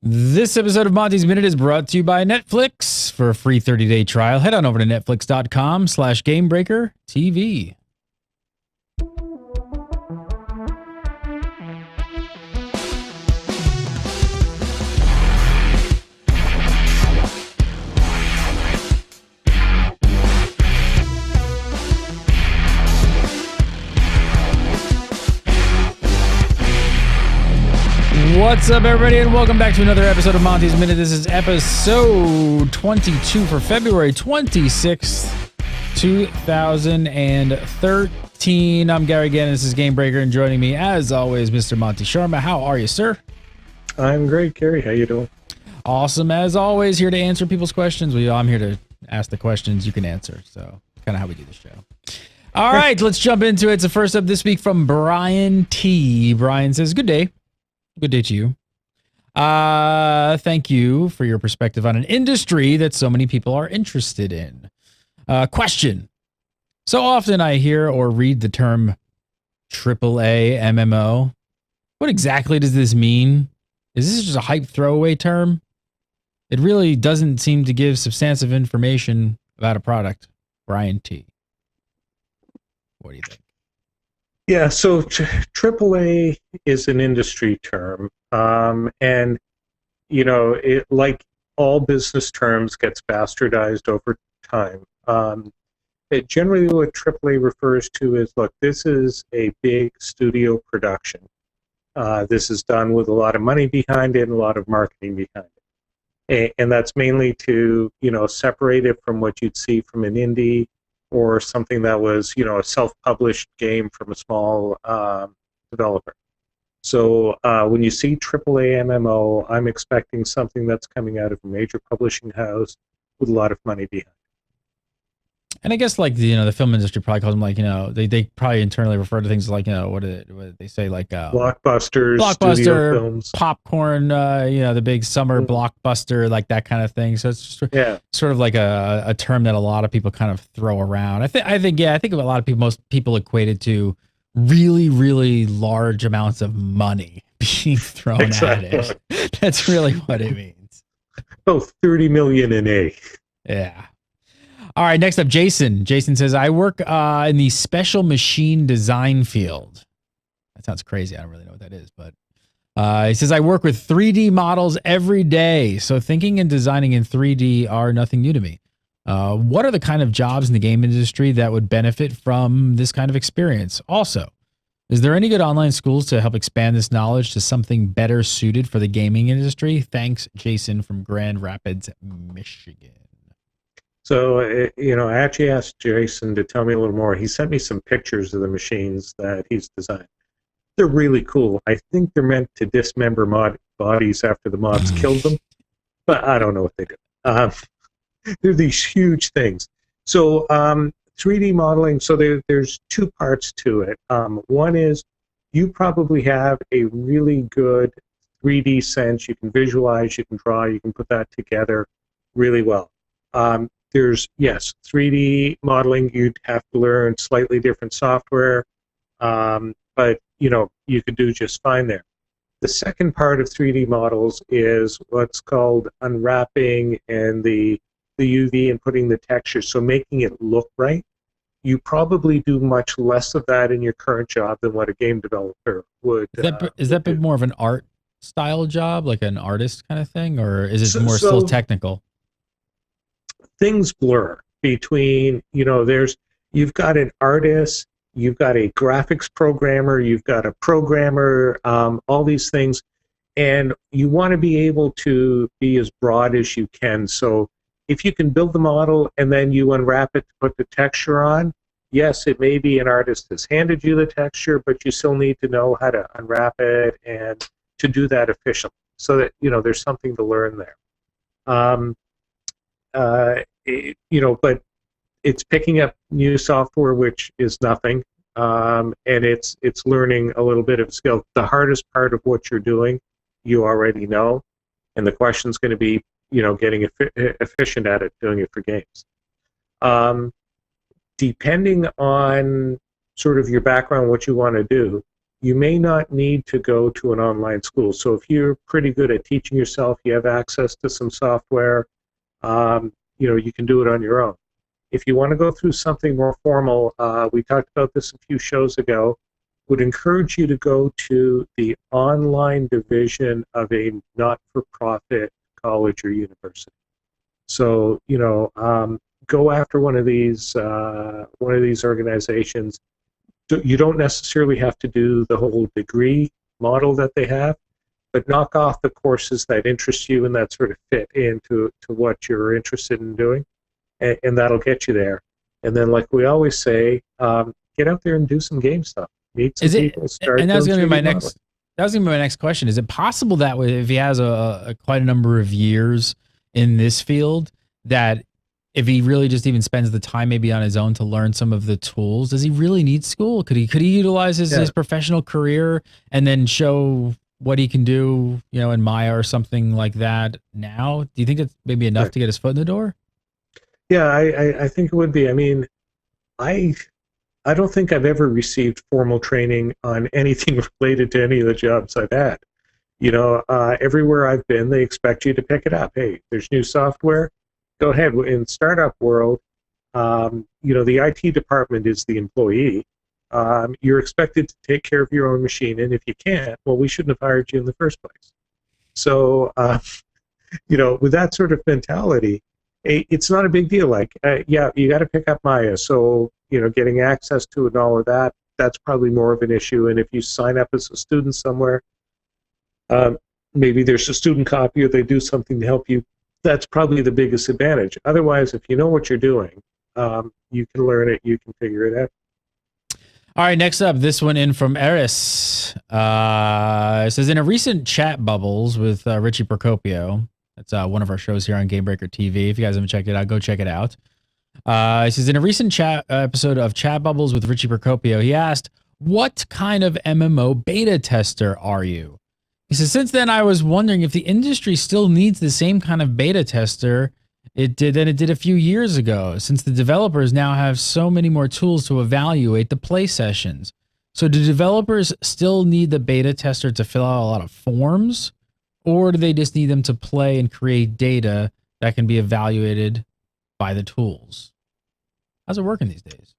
This episode of Monty's Minute is brought to you by Netflix. For a free 30-day trial, head on over to netflix.com/Gamebreaker TV. What's up, everybody, and welcome back to another episode of Monty's Minute. This is episode 22 for February 26th, 2013. I'm Gary Gannon. This is Gamebreaker, and joining me, as always, Mr. Monty Sharma. How are you, sir? I'm great, Gary. How you doing? Awesome, as always. Here to answer people's questions. I'm here to ask the questions you can answer. So, kind of how we do the show. All right, let's jump into it. So, first up this week from Brian T. Brian says, "Good day. Good day to you. Thank you for your perspective on an industry that so many people are interested in. Question. So often I hear or read the term AAA MMO. What exactly does this mean? Is this just a hype throwaway term? It really doesn't seem to give substantive information about a product." Brian T. What do you think? Yeah, so AAA is an industry term, and it, like all business terms, gets bastardized over time. Generally, what AAA refers to is, look, this is a big studio production. This is done with a lot of money behind it and a lot of marketing behind it, and that's mainly to separate it from what you'd see from an indie or something that was, a self-published game from a small developer. So when you see AAA MMO, I'm expecting something that's coming out of a major publishing house with a lot of money behind it. And I guess the film industry probably calls them they probably internally refer to things like what do they say blockbusters, studio films, popcorn, the big summer blockbuster, like that kind of thing. So it's just sort of like a term that a lot of people kind of throw around. I think a lot of people, most people equate it to really, really large amounts of money being thrown at it. That's really what it means. Oh, 30 million in A. Yeah. All right, next up, Jason. Jason says, "I work in the special machine design field." That sounds crazy. I don't really know what that is, but he says, "I work with 3D models every day, so thinking and designing in 3D are nothing new to me. What are the kind of jobs in the game industry that would benefit from this kind of experience? Also, is there any good online schools to help expand this knowledge to something better suited for the gaming industry? Thanks, Jason from Grand Rapids, Michigan." So, I actually asked Jason to tell me a little more. He sent me some pictures of the machines that he's designed. They're really cool. I think they're meant to dismember bodies after the mobs killed them, but I don't know what they do. They're these huge things. So, 3D modeling, so there's two parts to it. One is you probably have a really good 3D sense. You can visualize, you can draw, you can put that together really well. There's, 3D modeling, you'd have to learn slightly different software, but, you could do just fine there. The second part of 3D models is what's called unwrapping and the UV and putting the texture, so making it look right. You probably do much less of that in your current job than what a game developer would. Is that bit more of an art style job, like an artist kind of thing, or is it still technical? Things blur between, you've got an artist, you've got a graphics programmer, you've got a programmer, all these things, and you want to be able to be as broad as you can. So if you can build the model and then you unwrap it to put the texture on, yes, it may be an artist has handed you the texture, but you still need to know how to unwrap it and to do that efficiently so that, there's something to learn there. But it's picking up new software, which is nothing, and it's learning a little bit of skill. The hardest part of what you're doing, you already know, and the question's going to be, getting efficient at it, doing it for games. Depending on sort of your background, what you want to do, you may not need to go to an online school. So if you're pretty good at teaching yourself, you have access to some software, you can do it on your own. If you want to go through something more formal, we talked about this a few shows ago, would encourage you to go to the online division of a not-for-profit college or university. So, go after one of these organizations. You don't necessarily have to do the whole degree model that they have, but knock off the courses that interest you and that sort of fit into what you're interested in doing, and that'll get you there. And then, like we always say, get out there and do some game stuff. Meet some people. Start. And that's going to be my next. That was going to be my next question. Is it possible that if he has quite a number of years in this field, that if he really just even spends the time maybe on his own to learn some of the tools, does he really need school? Could he utilize his professional career and then show what he can do, in Maya or something like that now? Do you think it's maybe enough to get his foot in the door? Yeah, I think it would be. I mean, I don't think I've ever received formal training on anything related to any of the jobs I've had. Everywhere I've been, they expect you to pick it up. Hey, there's new software. Go ahead. In startup world, the IT department is the employee. You're expected to take care of your own machine, and if you can't, well, we shouldn't have hired you in the first place. So, with that sort of mentality, it's not a big deal. Like, you got to pick up Maya. So, getting access to it and all of that, that's probably more of an issue. And if you sign up as a student somewhere, maybe there's a student copy or they do something to help you. That's probably the biggest advantage. Otherwise, if you know what you're doing, you can learn it, you can figure it out. All right, next up, this one in from Eris. It says, in a recent chat bubbles with Richie Procopio, that's one of our shows here on Gamebreaker TV. If you guys haven't checked it out, go check it out. It says, in a recent chat episode of Chat Bubbles with Richie Procopio, he asked, what kind of MMO beta tester are you? He says, since then, I was wondering if the industry still needs the same kind of beta tester it did a few years ago, since the developers now have so many more tools to evaluate the play sessions. So do developers still need the beta tester to fill out a lot of forms, or do they just need them to play and create data that can be evaluated by the tools? How's it working these days?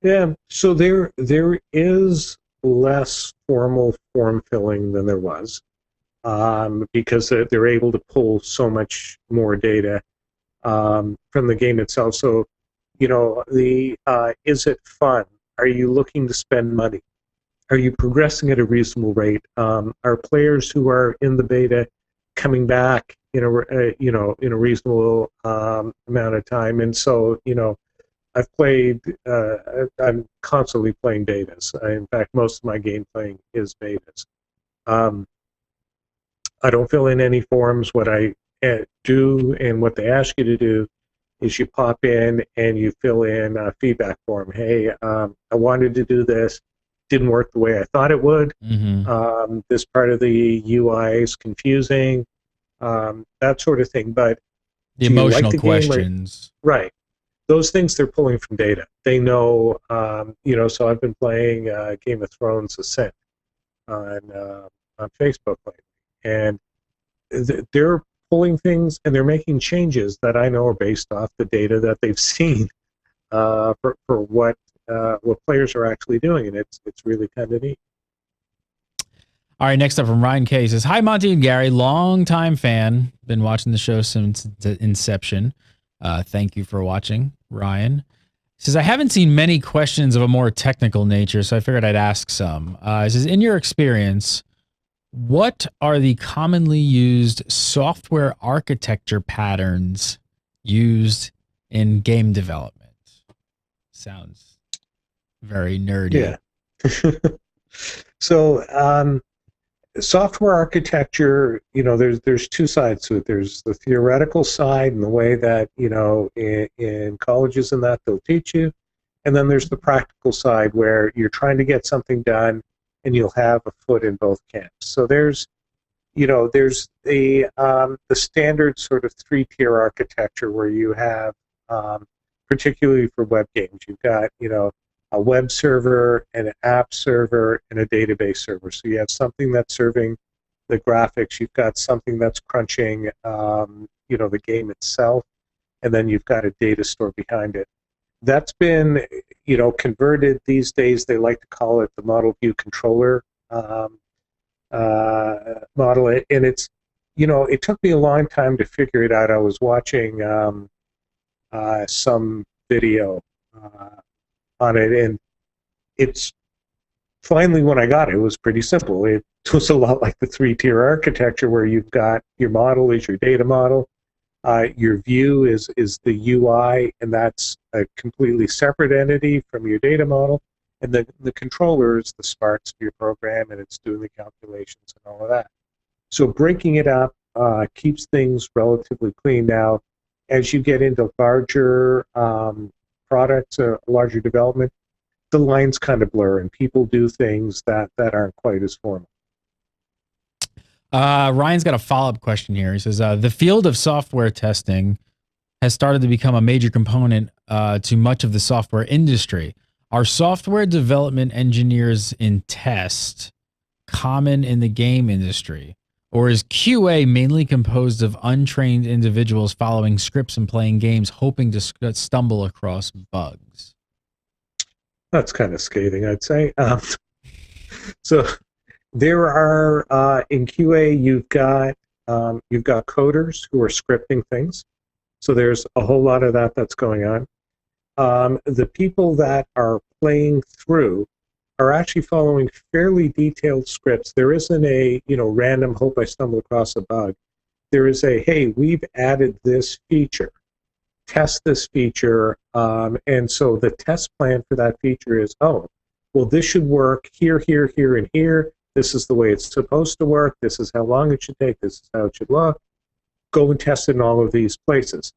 Yeah, so there is less formal form filling than there was, because they're able to pull so much more data from the game itself. So, is it fun? Are you looking to spend money? Are you progressing at a reasonable rate? Are players who are in the beta coming back in a reasonable amount of time? And so, I've played. I'm constantly playing betas. In fact, most of my game playing is betas. I don't fill in any forms. What I do and what they ask you to do is you pop in and you fill in a feedback form. Hey, I wanted to do this. Didn't work the way I thought it would. Mm-hmm. This part of the UI is confusing. That sort of thing. But the emotional questions, right? Those things they're pulling from data. They know, so I've been playing Game of Thrones Ascent on Facebook lately, and they're pulling things and they're making changes that I know are based off the data that they've seen for what players are actually doing, and it's really kind of neat. All right, next up from Ryan K. He says, hi, Monty and Gary, long-time fan. Been watching the show since the inception. Thank you for watching, Ryan. He says, I haven't seen many questions of a more technical nature, so I figured I'd ask some. He says, in your experience, what are the commonly used software architecture patterns used in game development? Sounds very nerdy. Yeah. So, software architecture, there's two sides to it. There's the theoretical side and the way that, in colleges and that they'll teach you. And then there's the practical side where you're trying to get something done and you'll have a foot in both camps. So there's the standard sort of three-tier architecture where you have, particularly for web games, you've got, a web server, and an app server, and a database server. So you have something that's serving the graphics, you've got something that's crunching, the game itself, and then you've got a data store behind it. That's been, converted these days. They like to call it the model view controller model, and it's, it took me a long time to figure it out. I was watching some video on it, and it's finally, when I got it, it was pretty simple. It was a lot like the three-tier architecture, where you've got your model is your data model, your view is the UI, and that's a completely separate entity from your data model, and the controller is the smarts of your program, and it's doing the calculations and all of that. So breaking it up keeps things relatively clean. Now, as you get into larger products, larger development, the lines kind of blur, and people do things that aren't quite as formal. Ryan's got a follow-up question here. He says, the field of software testing has started to become a major component to much of the software industry. Are software development engineers in test common in the game industry? Or is QA mainly composed of untrained individuals following scripts and playing games, hoping to stumble across bugs? That's kind of scathing, I'd say. So there are in QA, you've got coders who are scripting things. So there's a whole lot of that's going on. The people that are playing through are actually following fairly detailed scripts. There isn't a random hope I stumble across a bug. There is a, hey, we've added this feature. Test this feature, and so the test plan for that feature is, oh, well, this should work here, here, here, and here. This is the way it's supposed to work. This is how long it should take. This is how it should look. Go and test it in all of these places.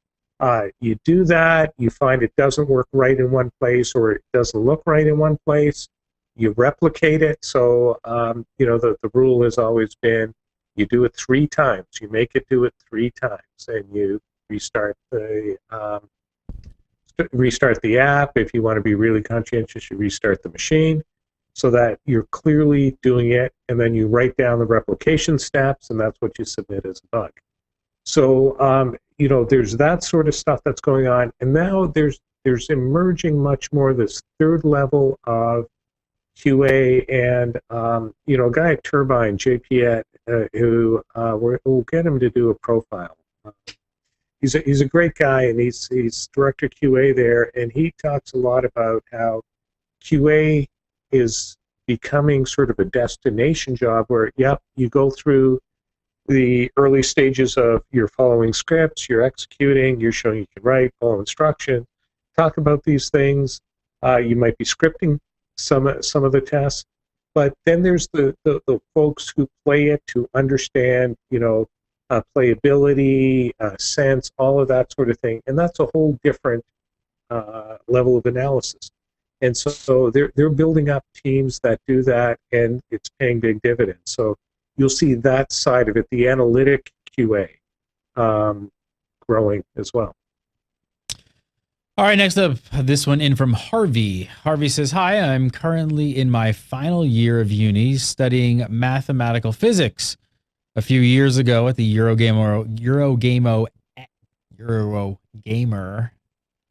You do that. You find it doesn't work right in one place, or it doesn't look right in one place. You replicate it. So, the rule has always been, you do it 3 times. You make it do it 3 times, and you restart the app. If you want to be really conscientious, you restart the machine, so that you're clearly doing it, and then you write down the replication steps, and that's what you submit as a bug. So there's that sort of stuff that's going on, and now there's emerging much more this third level of QA, and a guy at Turbine, JP, who we'll get him to do a profile. He's a great guy, and he's director QA there, and he talks a lot about how QA is becoming sort of a destination job where, you go through the early stages of you're following scripts, you're executing, you're showing you can write, follow instruction, talk about these things. You might be scripting some of the tests, but then there's the folks who play it to understand, playability, sense, all of that sort of thing, and that's a whole different level of analysis. And so they're building up teams that do that, and it's paying big dividends. So you'll see that side of it, the analytic QA, growing as well. All right, next up, this one in from Harvey. Harvey says, hi, I'm currently in my final year of uni studying mathematical physics. A few years ago at the Eurogamer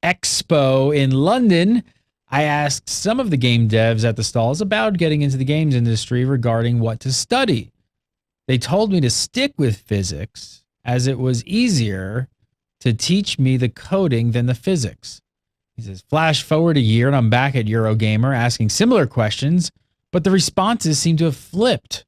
Expo in London, I asked some of the game devs at the stalls about getting into the games industry regarding what to study. They told me to stick with physics as it was easier to teach me the coding than the physics. He says, flash forward a year and I'm back at Eurogamer asking similar questions, but the responses seem to have flipped.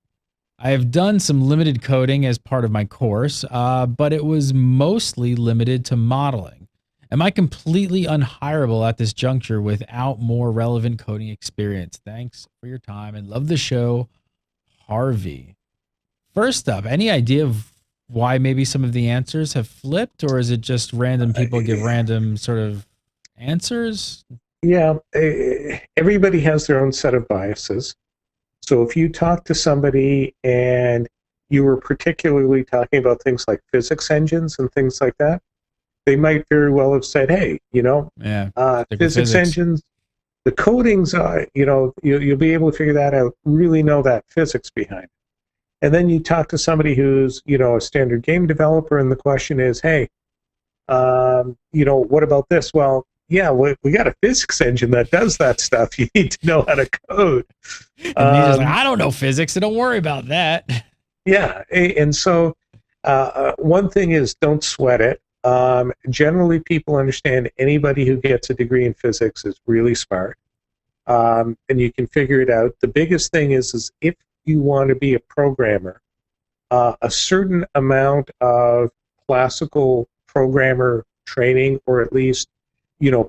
I have done some limited coding as part of my course, but it was mostly limited to modeling. Am I completely unhirable at this juncture without more relevant coding experience? Thanks for your time and love the show, Harvey. First up, any idea of why maybe some of the answers have flipped, or is it just random people give random sort of answers? Yeah, everybody has their own set of biases. So if you talk to somebody and you were particularly talking about things like physics engines and things like that, they might very well have said, hey, physics engines, The codings, you'll be able to figure that out, really know that physics behind it. And then you talk to somebody who's, a standard game developer, and the question is, hey, what about this? Well, yeah, we got a physics engine that does that stuff. You need to know how to code. And he's just like, I don't know physics, so don't worry about that. Yeah, and so one thing is, don't sweat it. Generally, people understand anybody who gets a degree in physics is really smart, and you can figure it out. The biggest thing is if you want to be a programmer, a certain amount of classical programmer training, or at least,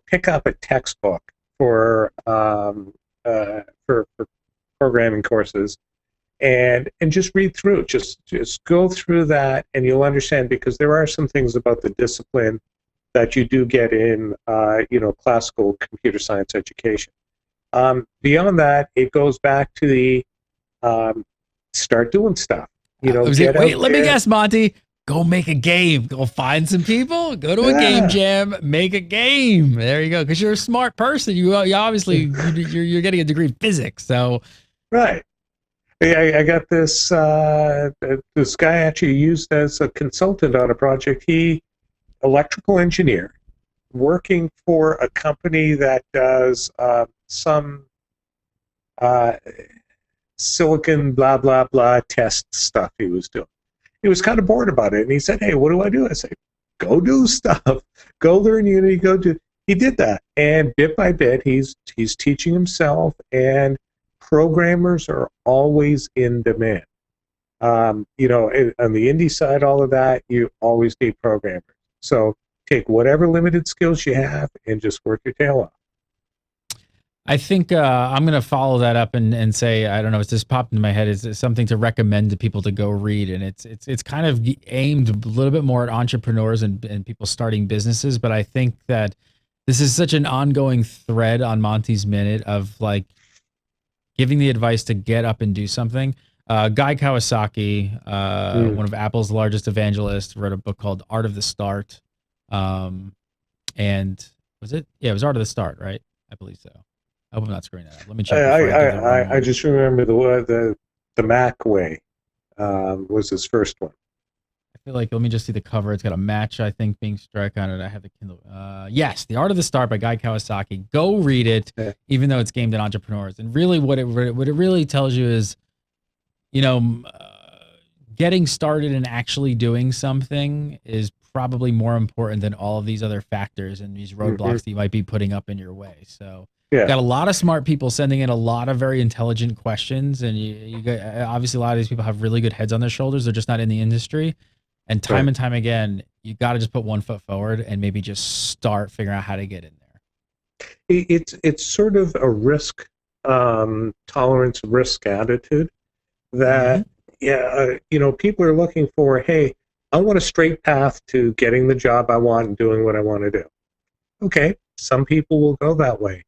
pick up a textbook for programming courses, and just read through. Just go through that, and you'll understand, because there are some things about the discipline that you do get in classical computer science education. Beyond that, it goes back to the start doing stuff. Let me guess, Monty. Go make a game. Go find some people. Go to a game jam. Make a game. There you go. Because you're a smart person. You obviously you're getting a degree in physics. So right. I got this this guy actually used as a consultant on a project. He, electrical engineer, working for a company that does some silicon blah blah blah test stuff he was doing. He was kind of bored about it, and he said, hey, what do I do? I said, go do stuff. Go learn Unity. Go do. He did that, and bit by bit, he's teaching himself, and programmers are always in demand. On the indie side, all of that, you always need programmers. So take whatever limited skills you have and just work your tail off. I think I'm going to follow that up and say, I don't know, it's just popped into my head. It's something to recommend to people to go read. And it's kind of aimed a little bit more at entrepreneurs and people starting businesses. But I think that this is such an ongoing thread on Monty's Minute of like giving the advice to get up and do something. Guy Kawasaki, one of Apple's largest evangelists, wrote a book called Art of the Start. And was it? Yeah, it was Art of the Start, right? I believe so. I hope I'm not screwing that up. Let me check. I just remember the Mac way was his first one. I feel like, let me just see the cover. It's got a match, I think, being struck on it. I have the Kindle. Yes, The Art of the Start by Guy Kawasaki. Go read it, even though it's aimed at entrepreneurs. And really, what it really tells you is, getting started and actually doing something is probably more important than all of these other factors and these roadblocks that you might be putting up in your way. So. Yeah. Got a lot of smart people sending in a lot of very intelligent questions, and you got, obviously a lot of these people have really good heads on their shoulders. They're just not in the industry, and time and time again, you got to just put one foot forward and maybe just start figuring out how to get in there. It's sort of a risk tolerance, risk attitude that people are looking for. Hey, I want a straight path to getting the job I want and doing what I want to do. Okay, some people will go that way.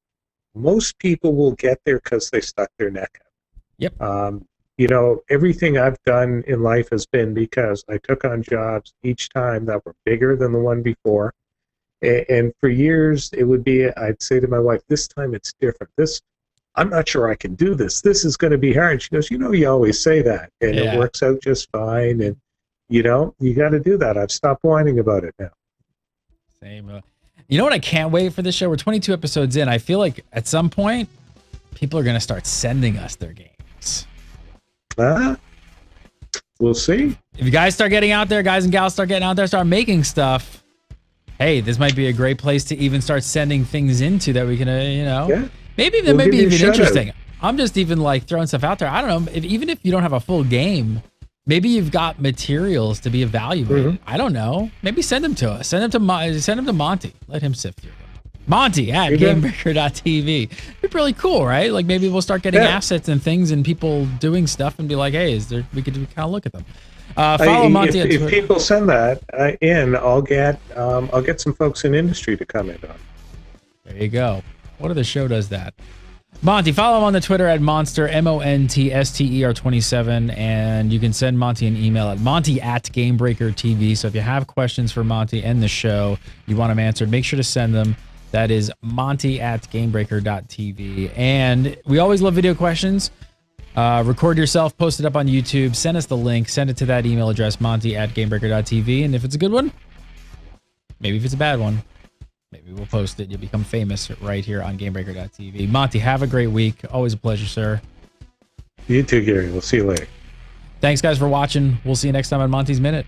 Most people will get there because they stuck their neck out. Yep. Everything I've done in life has been because I took on jobs each time that were bigger than the one before. And for years, it would be, I'd say to my wife, this time it's different. I'm not sure I can do this. This is going to be hard. She goes, you always say that. And it works out just fine. And, you got to do that. I've stopped whining about it now. Same. You know what I can't wait for this show? We're 22 episodes in. I feel like at some point, people are going to start sending us their games. We'll see. If you guys start getting out there, guys and gals start getting out there, start making stuff, hey, this might be a great place to even start sending things into that we can, maybe that may be even interesting. I'm just even like throwing stuff out there. I don't know. Even if you don't have a full game, maybe you've got materials to be evaluated. I don't know. Maybe send them to us. Send them to Monty. Let him sift through them. Monty at Gamebreaker.tv. It'd be really cool, right? Like maybe we'll start getting assets and things and people doing stuff and be like, hey, we could kind of look at them. Follow Monty. If people send that in, I'll get some folks in industry to comment on. There you go. What other show does that? Monty, follow him on the Twitter at Monster, MONTSTER27, and you can send Monty an email at Monty@Gamebreaker TV. So if you have questions for Monty and the show, you want them answered, make sure to send them. That is Monty at Gamebreaker.tv. And we always love video questions. Record yourself, post it up on YouTube, send us the link, send it to that email address, Monty at Gamebreaker.tv. And if it's a good one, maybe if it's a bad one, maybe we'll post it. You'll become famous right here on Gamebreaker.tv. Monty, have a great week. Always a pleasure, sir. You too, Gary. We'll see you later. Thanks, guys, for watching. We'll see you next time on Monty's Minute.